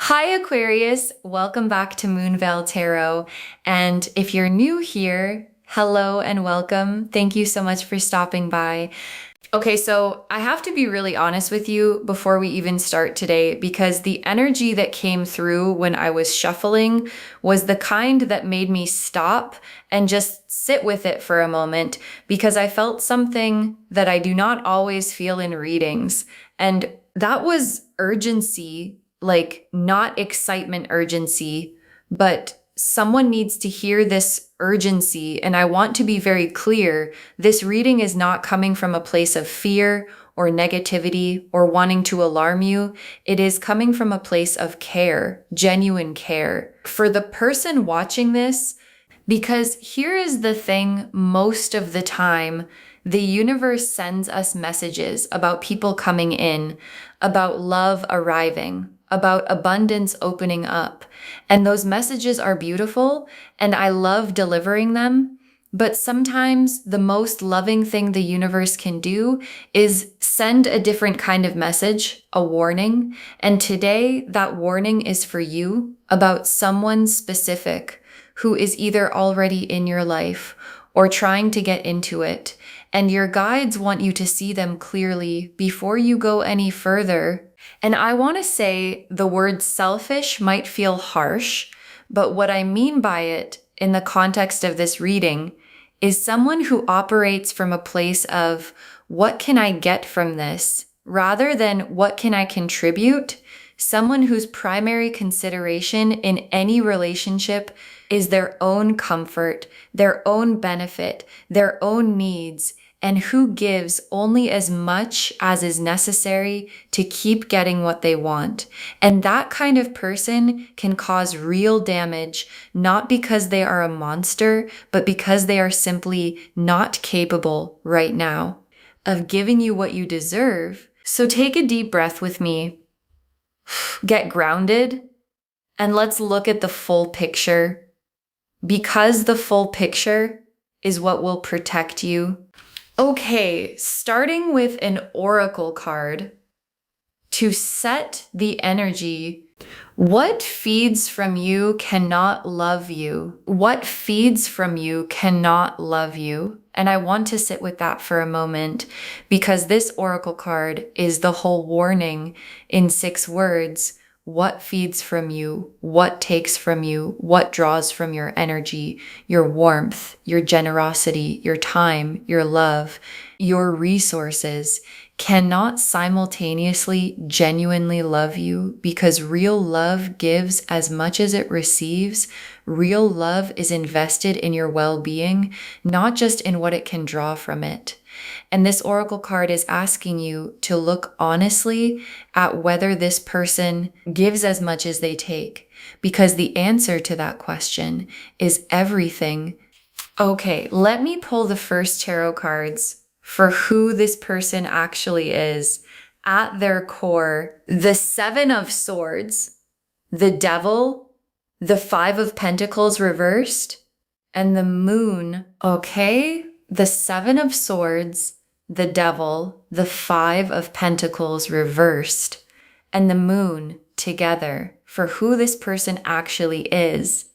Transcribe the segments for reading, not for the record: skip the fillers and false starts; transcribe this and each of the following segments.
Hi, Aquarius. Welcome back to Moonveil Tarot. And if you're new here, hello and welcome. Thank you so much for stopping by. Okay, so I have to be really honest with you before we even start today because the energy that came through when I was shuffling was the kind that made me stop and just sit with it for a moment because I felt something that I do not always feel in readings. And that was urgency, like not excitement urgency, but someone needs to hear this urgency. And I want to be very clear, this reading is not coming from a place of fear or negativity or wanting to alarm you. It is coming from a place of care, genuine care for the person watching this. Because here is the thing, most of the time, the universe sends us messages about people coming in, about love arriving, about abundance opening up. And those messages are beautiful, and I love delivering them. But sometimes the most loving thing the universe can do is send a different kind of message, a warning. And today, that warning is for you about someone specific who is either already in your life or trying to get into it. And your guides want you to see them clearly before you go any further. And I want to say the word selfish might feel harsh, but what I mean by it in the context of this reading is someone who operates from a place of what can I get from this rather than what can I contribute. Someone whose primary consideration in any relationship is their own comfort, their own benefit, their own needs, and who gives only as much as is necessary to keep getting what they want. And that kind of person can cause real damage, not because they are a monster, but because they are simply not capable right now of giving you what you deserve. So take a deep breath with me. Get grounded, and let's look at the full picture, because the full picture is what will protect you. Okay, starting with an oracle card to set the energy. What feeds from you cannot love you? What feeds from you cannot love you? And I want to sit with that for a moment because this oracle card is the whole warning in 6 words. What feeds from you? What takes from you? What draws from your energy, your warmth, your generosity, your time, your love, your resources cannot simultaneously genuinely love you because real love gives as much as it receives. Real love is invested in your well-being, not just in what it can draw from it. And this oracle card is asking you to look honestly at whether this person gives as much as they take, because the answer to that question is everything. Okay, let me pull the first tarot cards for who this person actually is at their core. The 7 of Swords, the Devil, the 5 of Pentacles reversed, and the Moon. Okay, the 7 of Swords, the Devil, the 5 of Pentacles reversed, and the Moon together for who this person actually is.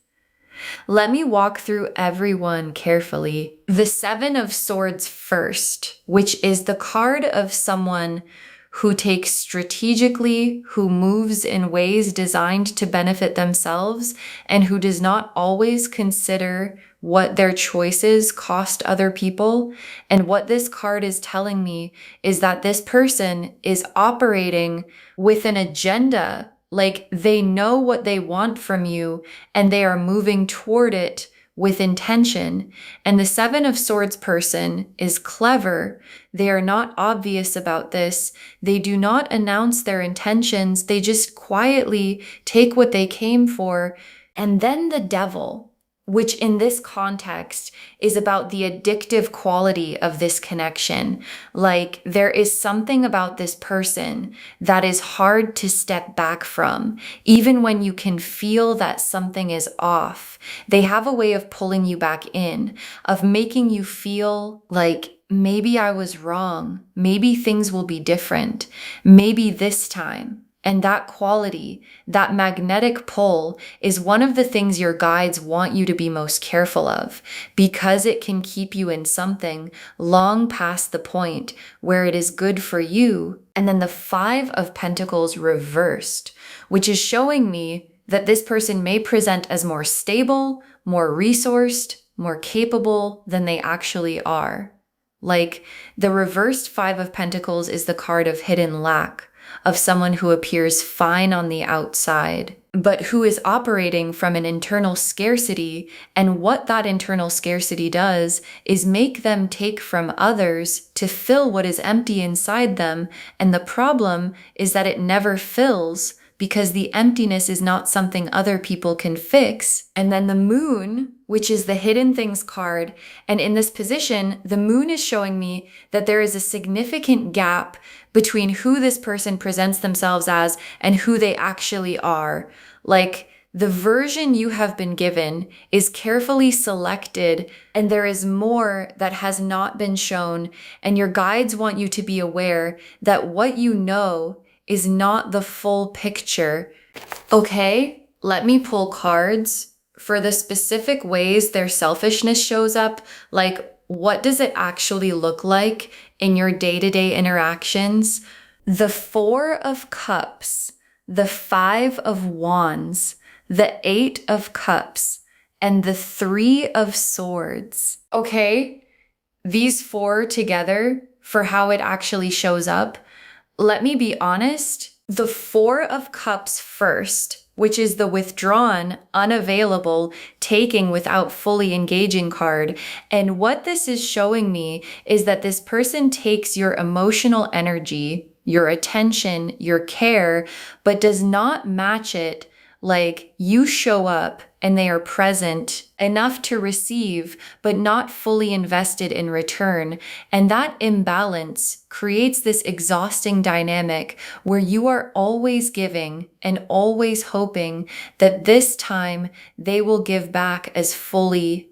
Let me walk through everyone carefully. The 7 of Swords first, which is the card of someone who takes strategically, who moves in ways designed to benefit themselves, and who does not always consider what their choices cost other people. And what this card is telling me is that this person is operating with an agenda. Like they know what they want from you and they are moving toward it with intention. And the 7 of Swords person is clever. They are not obvious about this. They do not announce their intentions. They just quietly take what they came for. And then the Devil, which in this context is about the addictive quality of this connection. Like there is something about this person that is hard to step back from, even when you can feel that something is off. They have a way of pulling you back in, of making you feel like maybe I was wrong. Maybe things will be different. Maybe this time. And that quality, that magnetic pull, is one of the things your guides want you to be most careful of, because it can keep you in something long past the point where it is good for you. And then the Five of Pentacles reversed, which is showing me that this person may present as more stable, more resourced, more capable than they actually are. Like, the reversed Five of Pentacles is the card of hidden lack, of someone who appears fine on the outside, but who is operating from an internal scarcity. And what that internal scarcity does is make them take from others to fill what is empty inside them. And the problem is that it never fills, because the emptiness is not something other people can fix. And then the Moon, which is the hidden things card, and in this position, the Moon is showing me that there is a significant gap between who this person presents themselves as and who they actually are. Like, the version you have been given is carefully selected, and there is more that has not been shown. And your guides want you to be aware that what you know is not the full picture. Okay, let me pull cards for the specific ways their selfishness shows up. Like, what does it actually look like in your day-to-day interactions? The Four of Cups, the Five of Wands, the Eight of Cups, and the Three of Swords. Okay, these four together for how it actually shows up. Let me be honest, the Four of Cups first, which is the withdrawn, unavailable, taking without fully engaging card. And what this is showing me is that this person takes your emotional energy, your attention, your care, but does not match it. Like, you show up and they are present enough to receive, but not fully invested in return. And that imbalance creates this exhausting dynamic where you are always giving and always hoping that this time they will give back as fully.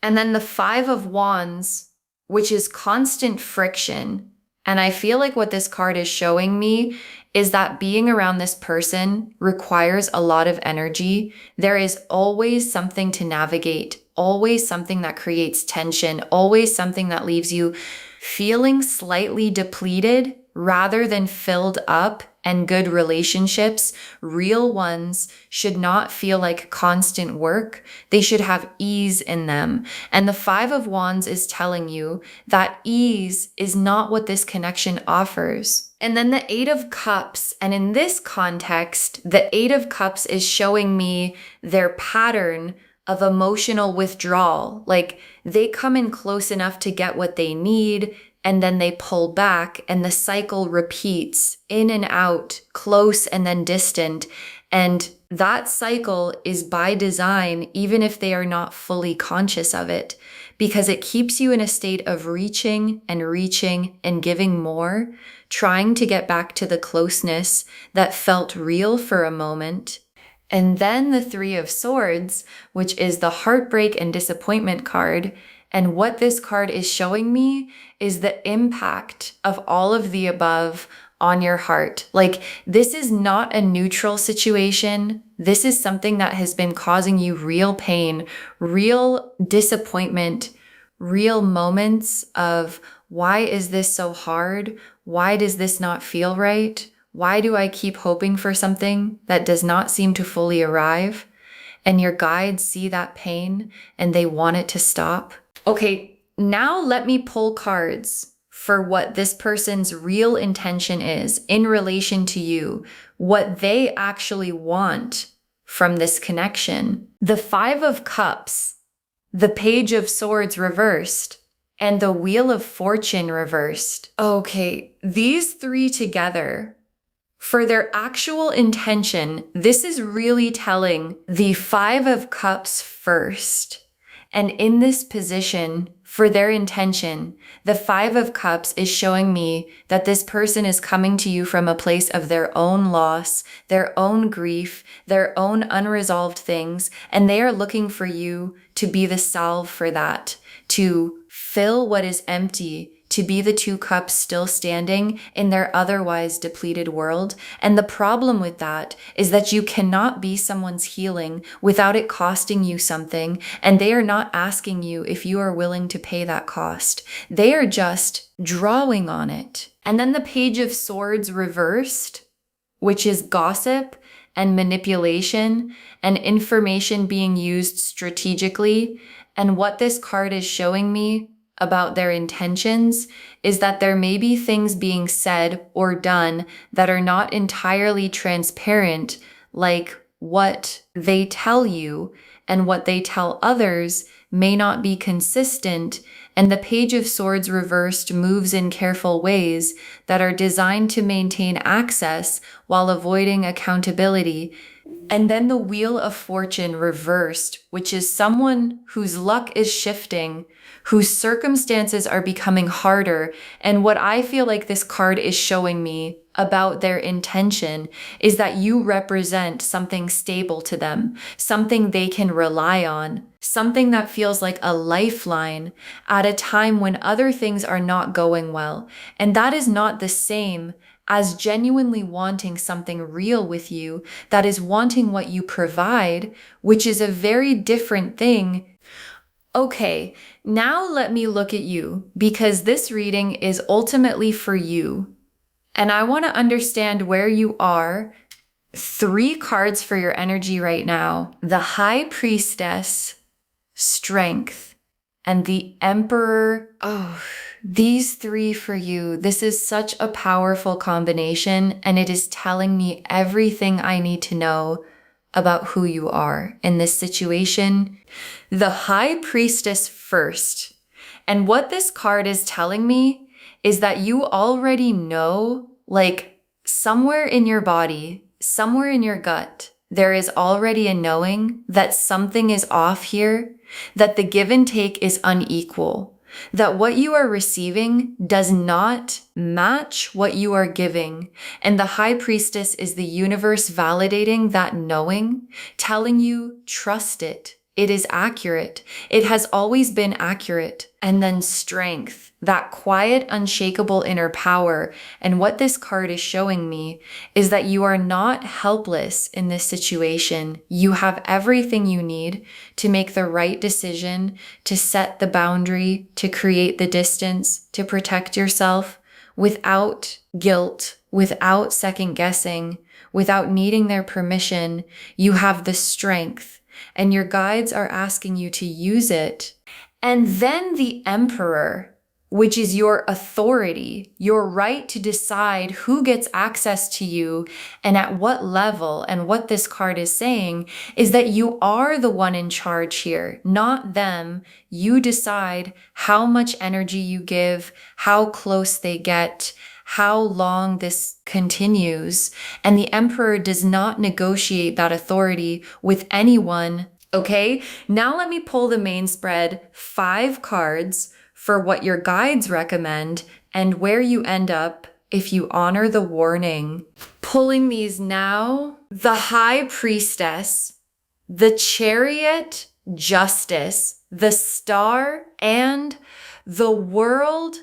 And then the Five of Wands, which is constant friction. And I feel like what this card is showing me is that being around this person requires a lot of energy. There is always something to navigate, always something that creates tension, always something that leaves you feeling slightly depleted rather than filled up. And good relationships, real ones, should not feel like constant work. They should have ease in them. And the Five of Wands is telling you that ease is not what this connection offers. And then the Eight of Cups, and in this context, the Eight of Cups is showing me their pattern of emotional withdrawal. Like, they come in close enough to get what they need, and then they pull back, and the cycle repeats in and out, close and then distant. And that cycle is by design, even if they are not fully conscious of it, because it keeps you in a state of reaching and giving more, trying to get back to the closeness that felt real for a moment. And then the Three of Swords, which is the heartbreak and disappointment card. And what this card is showing me is the impact of all of the above on your heart. Like, this is not a neutral situation. This is something that has been causing you real pain, real disappointment, real moments of, why is this so hard? Why does this not feel right? Why do I keep hoping for something that does not seem to fully arrive? And your guides see that pain and they want it to stop. Okay, now let me pull cards for what this person's real intention is in relation to you, what they actually want from this connection. The Five of Cups, the Page of Swords reversed, and the Wheel of Fortune reversed. Okay, these three together, for their actual intention, this is really telling the Five of Cups first. And in this position, for their intention, the Five of Cups is showing me that this person is coming to you from a place of their own loss, their own grief, their own unresolved things, and they are looking for you to be the salve for that, to fill what is empty, to be the two cups still standing in their otherwise depleted world. And the problem with that is that you cannot be someone's healing without it costing you something. And they are not asking you if you are willing to pay that cost. They are just drawing on it. And then the Page of Swords reversed, which is gossip and manipulation and information being used strategically. And what this card is showing me about their intentions is that there may be things being said or done that are not entirely transparent, like what they tell you and what they tell others may not be consistent. And the Page of Swords reversed moves in careful ways that are designed to maintain access while avoiding accountability. And then the Wheel of Fortune reversed, which is someone whose luck is shifting, whose circumstances are becoming harder. And what I feel like this card is showing me about their intention is that you represent something stable to them, something they can rely on, something that feels like a lifeline at a time when other things are not going well. And that is not the same as genuinely wanting something real with you, that is wanting what you provide, which is a very different thing. Okay, now let me look at you, because this reading is ultimately for you. And I want to understand where you are. 3 cards for your energy right now: the High Priestess, Strength, and the Emperor. Oh, these 3 for you. This is such a powerful combination, and it is telling me everything I need to know about who you are in this situation. The High Priestess first. And what this card is telling me is that you already know, like somewhere in your body, somewhere in your gut, there is already a knowing that something is off here, that the give and take is unequal, that what you are receiving does not match what you are giving. And the High Priestess is the universe validating that knowing, telling you, trust it. It is accurate. It has always been accurate. And then Strength, that quiet, unshakable inner power. And what this card is showing me is that you are not helpless in this situation. You have everything you need to make the right decision, to set the boundary, to create the distance, to protect yourself without guilt, without second guessing, without needing their permission. You have the strength. And your guides are asking you to use it. And then the Emperor, which is your authority, your right to decide who gets access to you and at what level. And what this card is saying is that you are the one in charge here, not them. You decide how much energy you give, how close they get, how long this continues. And the Emperor does not negotiate that authority with anyone. Okay, now let me pull the main spread, 5 cards for what your guides recommend and where you end up if you honor the warning. Pulling these now: the High Priestess, the Chariot, Justice, the Star, and the World.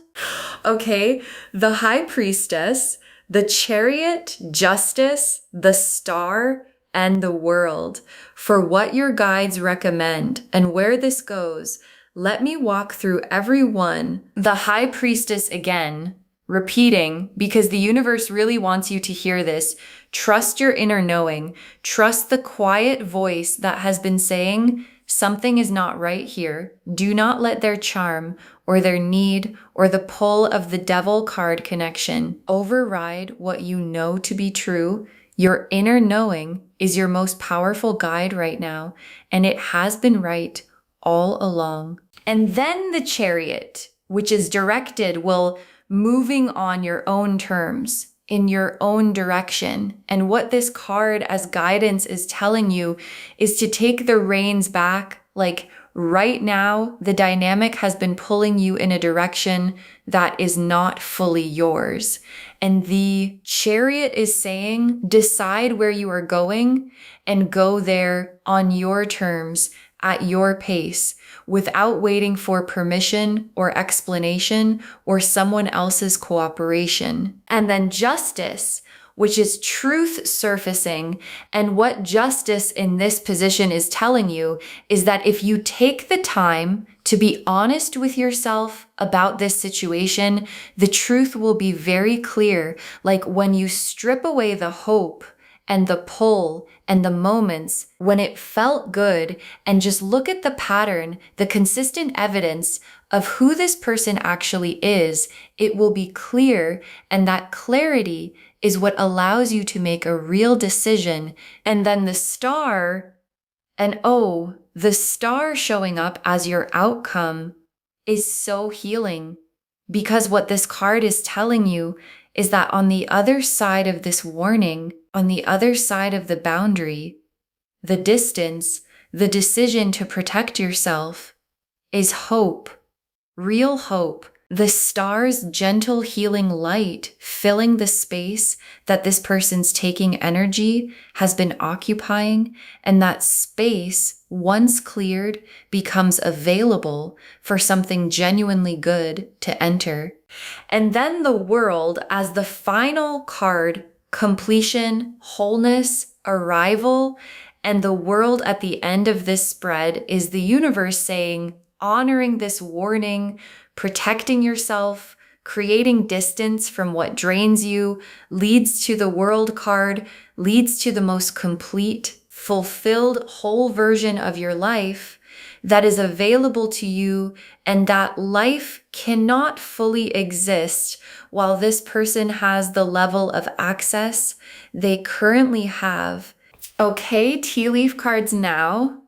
Okay, the High Priestess, the Chariot, Justice, the Star, and the World. For what your guides recommend and where this goes, let me walk through every one. The High Priestess again, repeating, because the universe really wants you to hear this. Trust your inner knowing. Trust the quiet voice that has been saying, something is not right here. Do not let their charm or their need or the pull of the Devil card connection override what you know to be true. Your inner knowing is your most powerful guide right now, and it has been right all along. And then the Chariot, which is directed, will moving on your own terms, in your own direction. And what this card as guidance is telling you is to take the reins back. Like right now, the dynamic has been pulling you in a direction that is not fully yours. And the Chariot is saying, decide where you are going and go there on your terms at your pace without waiting for permission or explanation or someone else's cooperation. And then justice, which is truth surfacing. And what justice in this position is telling you is that if you take the time to be honest with yourself about this situation, the truth will be very clear. Like when you strip away the hope and the pull and the moments when it felt good and just look at the pattern, the consistent evidence of who this person actually is, it will be clear. And that clarity is what allows you to make a real decision. And then the star, and oh, the star showing up as your outcome is so healing, because what this card is telling you is that on the other side of this warning, on the other side of the boundary, the distance, the decision to protect yourself is hope, real hope. The star's gentle healing light filling the space that this person's taking energy has been occupying, and that space, once cleared, becomes available for something genuinely good to enter. And then the world as the final card, completion, wholeness, arrival, and the world at the end of this spread is the universe saying, honoring this warning, protecting yourself, creating distance from what drains you, leads to the world card, leads to the most complete, fulfilled, whole version of your life that is available to you, and that life cannot fully exist while this person has the level of access they currently have. Okay, tea leaf cards now.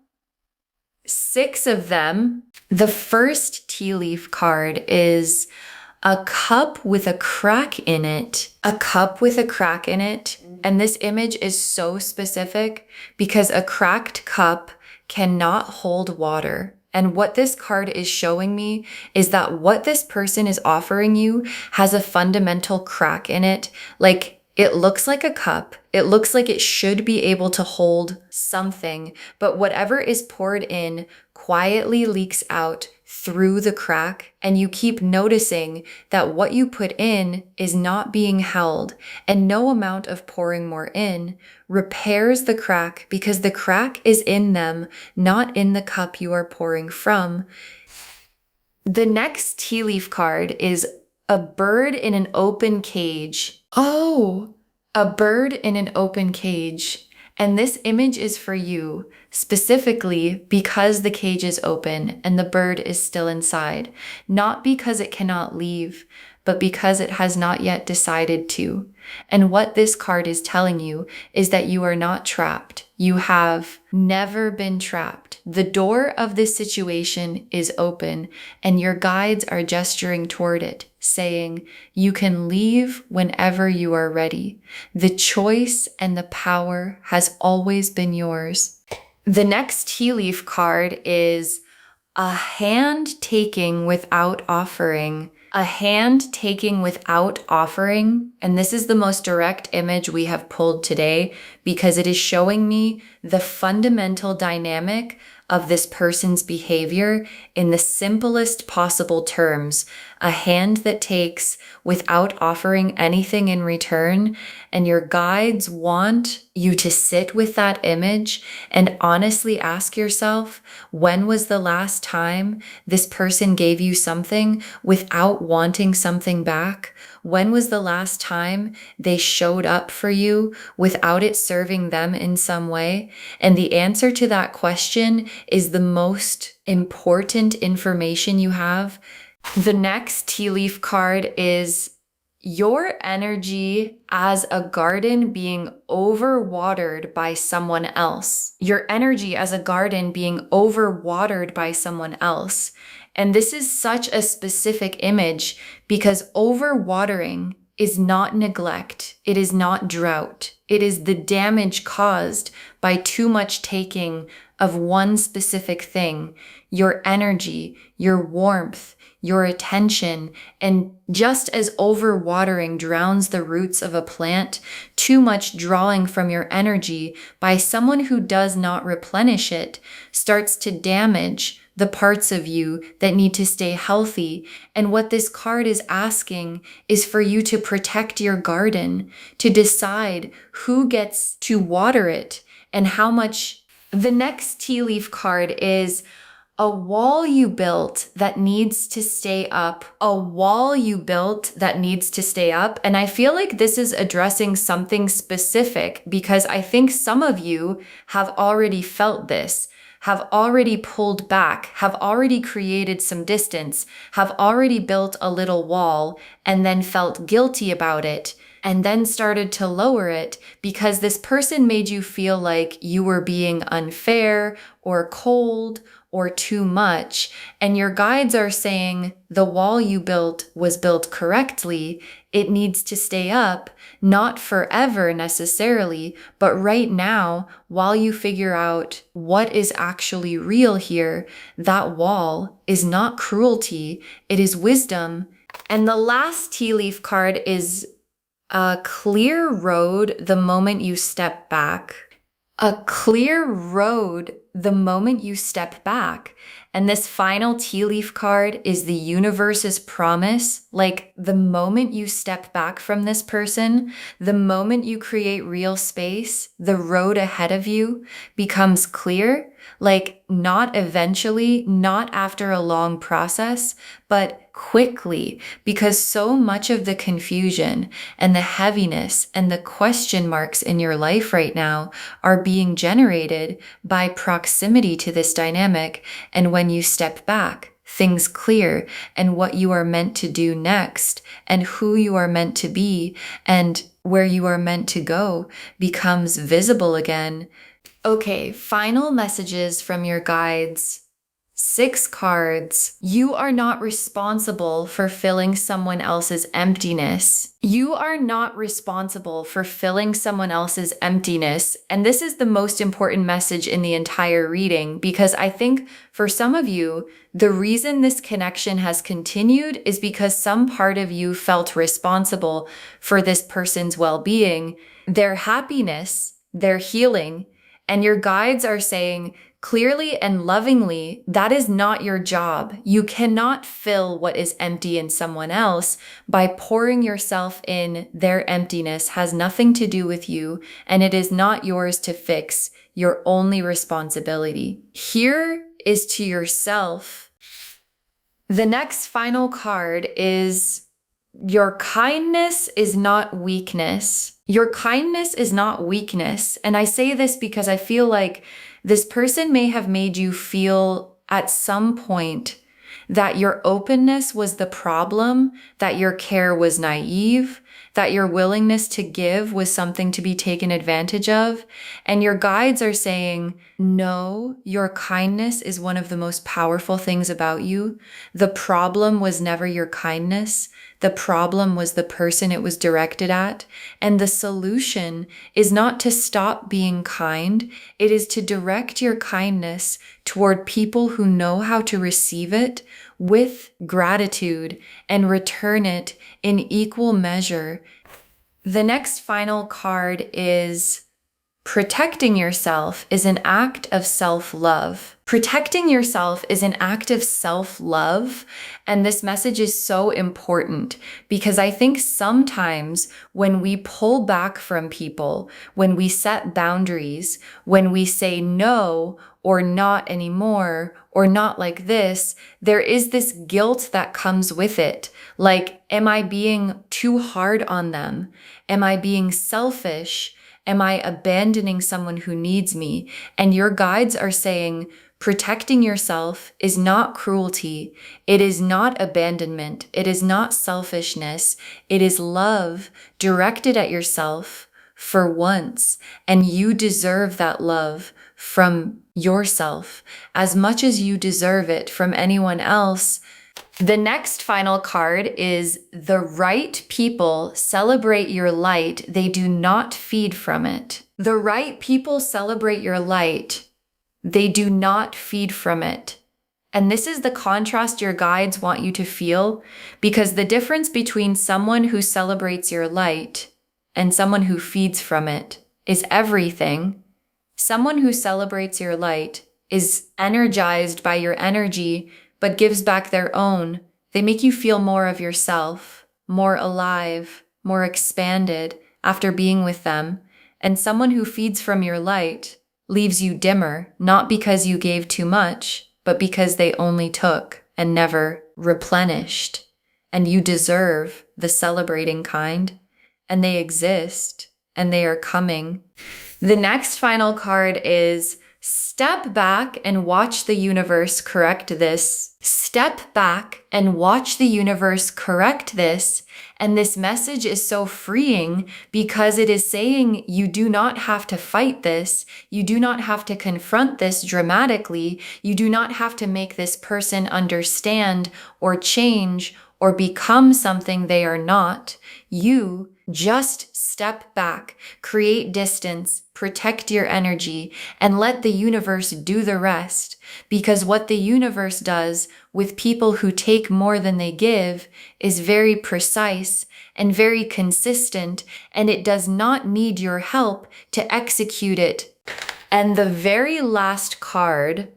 6 of them. The first tea leaf card is a cup with a crack in it. A cup with a crack in it. And this image is so specific because a cracked cup cannot hold water. And what this card is showing me is that what this person is offering you has a fundamental crack in it. Like, it looks like a cup. It looks like it should be able to hold something, but whatever is poured in quietly leaks out through the crack, and you keep noticing that what you put in is not being held, and no amount of pouring more in repairs the crack because the crack is in them, not in the cup you are pouring from. The next tea leaf card is a bird in an open cage. Oh, a bird in an open cage. And this image is for you, specifically because the cage is open and the bird is still inside. Not because it cannot leave, but because it has not yet decided to. And what this card is telling you is that you are not trapped. You have never been trapped. The door of this situation is open, and your guides are gesturing toward it, saying, you can leave whenever you are ready. The choice and the power has always been yours. The next tea leaf card is a hand taking without offering. A hand taking without offering. And this is the most direct image we have pulled today because it is showing me the fundamental dynamic of this person's behavior in the simplest possible terms. A hand that takes without offering anything in return. And your guides want you to sit with that image and honestly ask yourself, when was the last time this person gave you something without wanting something back? When was the last time they showed up for you without it serving them in some way? And the answer to that question is the most important information you have. The next tea leaf card is your energy as a garden being overwatered by someone else. Your energy as a garden being overwatered by someone else. And this is such a specific image because overwatering is not neglect. It is not drought. It is the damage caused by too much taking of one specific thing, your energy, your warmth, your attention. And just as overwatering drowns the roots of a plant, too much drawing from your energy by someone who does not replenish it starts to damage the parts of you that need to stay healthy. And what this card is asking is for you to protect your garden, to decide who gets to water it and how much. The next tea leaf card is a wall you built that needs to stay up. A wall you built that needs to stay up. And I feel like this is addressing something specific because I think some of you have already felt this, have already pulled back, have already created some distance, have already built a little wall and then felt guilty about it and then started to lower it because this person made you feel like you were being unfair or cold or too much. And your guides are saying the wall you built was built correctly. It needs to stay up, not forever necessarily, but right now, while you figure out what is actually real here, that wall is not cruelty, it is wisdom. And the last tea leaf card is a clear road the moment you step back. A clear road the moment you step back. And this final tea leaf card is the universe's promise. Like the moment you step back from this person, the moment you create real space, the road ahead of you becomes clear. Like not eventually, not after a long process, but quickly, because so much of the confusion and the heaviness and the question marks in your life right now are being generated by proximity to this dynamic. And when you step back, things clear and what you are meant to do next and who you are meant to be and where you are meant to go becomes visible again. Okay, final messages from your guides. 6 cards. You are not responsible for filling someone else's emptiness. You are not responsible for filling someone else's emptiness. And this is the most important message in the entire reading because I think for some of you, the reason this connection has continued is because some part of you felt responsible for this person's well-being, their happiness, their healing, and your guides are saying, clearly and lovingly, that is not your job. You cannot fill what is empty in someone else by pouring yourself in. Their emptiness has nothing to do with you, and it is not yours to fix. Your only responsibility here is to yourself. The next final card is your kindness is not weakness. Your kindness is not weakness. And I say this because I feel like this person may have made you feel at some point that your openness was the problem, that your care was naive, that your willingness to give was something to be taken advantage of. And your guides are saying, no, your kindness is one of the most powerful things about you. The problem was never your kindness. The problem was the person it was directed at. And the solution is not to stop being kind. It is to direct your kindness toward people who know how to receive it with gratitude and return it in equal measure. The next final card is protecting yourself is an act of self-love. Protecting yourself is an act of self-love. And this message is so important because I think sometimes when we pull back from people, when we set boundaries, when we say no or not anymore or not like this, there is this guilt that comes with it. Like, am I being too hard on them? Am I being selfish? Am I abandoning someone who needs me? And your guides are saying, protecting yourself is not cruelty. It is not abandonment. It is not selfishness. It is love directed at yourself for once. And you deserve that love from yourself as much as you deserve it from anyone else. The next final card is the right people celebrate your light. They do not feed from it. The right people celebrate your light. They do not feed from it. And this is the contrast your guides want you to feel, because the difference between someone who celebrates your light and someone who feeds from it is everything. Someone who celebrates your light is energized by your energy, but gives back their own. They make you feel more of yourself, more alive, more expanded after being with them. And someone who feeds from your light leaves you dimmer, not because you gave too much, but because they only took and never replenished. And you deserve the celebrating kind, and they exist, and they are coming. The next final card is step back and watch the universe correct this. Step back and watch the universe correct this. And this message is so freeing because it is saying you do not have to fight this. You do not have to confront this dramatically. You do not have to make this person understand or change or become something they are not. You just step back, create distance, protect your energy, and let the universe do the rest. Because what the universe does with people who take more than they give is very precise and very consistent, and it does not need your help to execute it. And the very last card,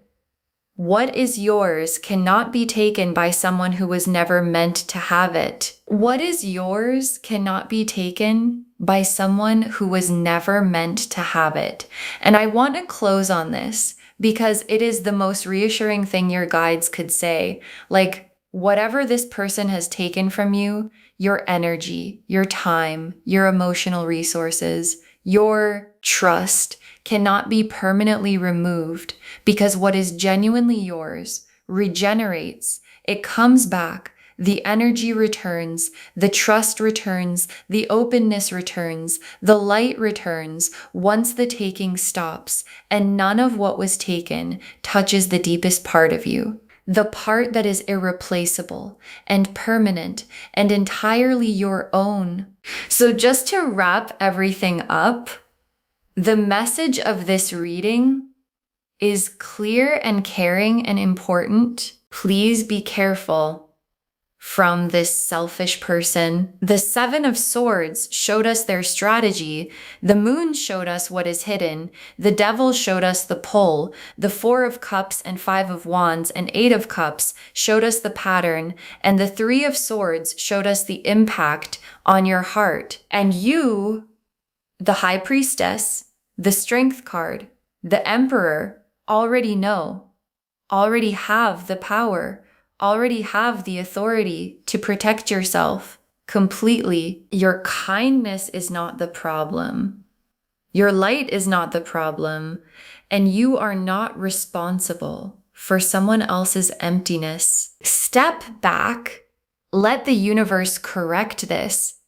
what is yours cannot be taken by someone who was never meant to have it. What is yours cannot be taken by someone who was never meant to have it. And I want to close on this because it is the most reassuring thing your guides could say. Like, whatever this person has taken from you, your energy, your time, your emotional resources, your trust, cannot be permanently removed, because what is genuinely yours regenerates. It comes back. The energy returns, the trust returns, the openness returns, the light returns once the taking stops, and none of what was taken touches the deepest part of you. The part that is irreplaceable and permanent and entirely your own. So just to wrap everything up, the message of this reading is clear and caring and important. Please be careful from this selfish person. The Seven of Swords showed us their strategy. The Moon showed us what is hidden. The Devil showed us the pull. The Four of Cups and Five of Wands and Eight of Cups showed us the pattern. And the Three of Swords showed us the impact on your heart. And you, the High Priestess, the Strength card, the Emperor, already know, already have the power, already have the authority to protect yourself completely. Your kindness is not the problem. Your light is not the problem. And you are not responsible for someone else's emptiness. Step back, let the universe correct this,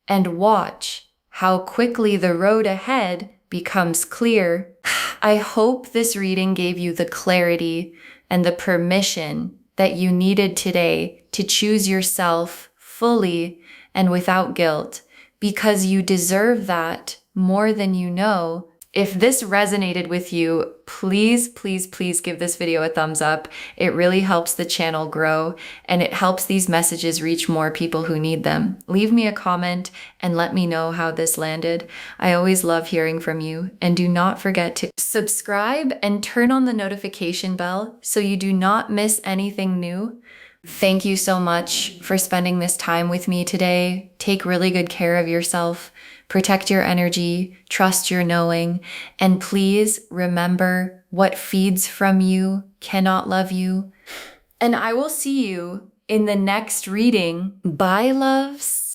and watch how quickly the road ahead becomes clear. I hope this reading gave you the clarity and the permission that you needed today to choose yourself fully and without guilt, because you deserve that more than you know. If this resonated with you, please, please, please give this video a thumbs up. It really helps the channel grow, and it helps these messages reach more people who need them. Leave me a comment and let me know how this landed. I always love hearing from you. And do not forget to subscribe and turn on the notification bell so you do not miss anything new. Thank you so much for spending this time with me today. Take really good care of yourself. Protect your energy, trust your knowing, and please remember, what feeds from you cannot love you. And I will see you in the next reading. Bye, loves.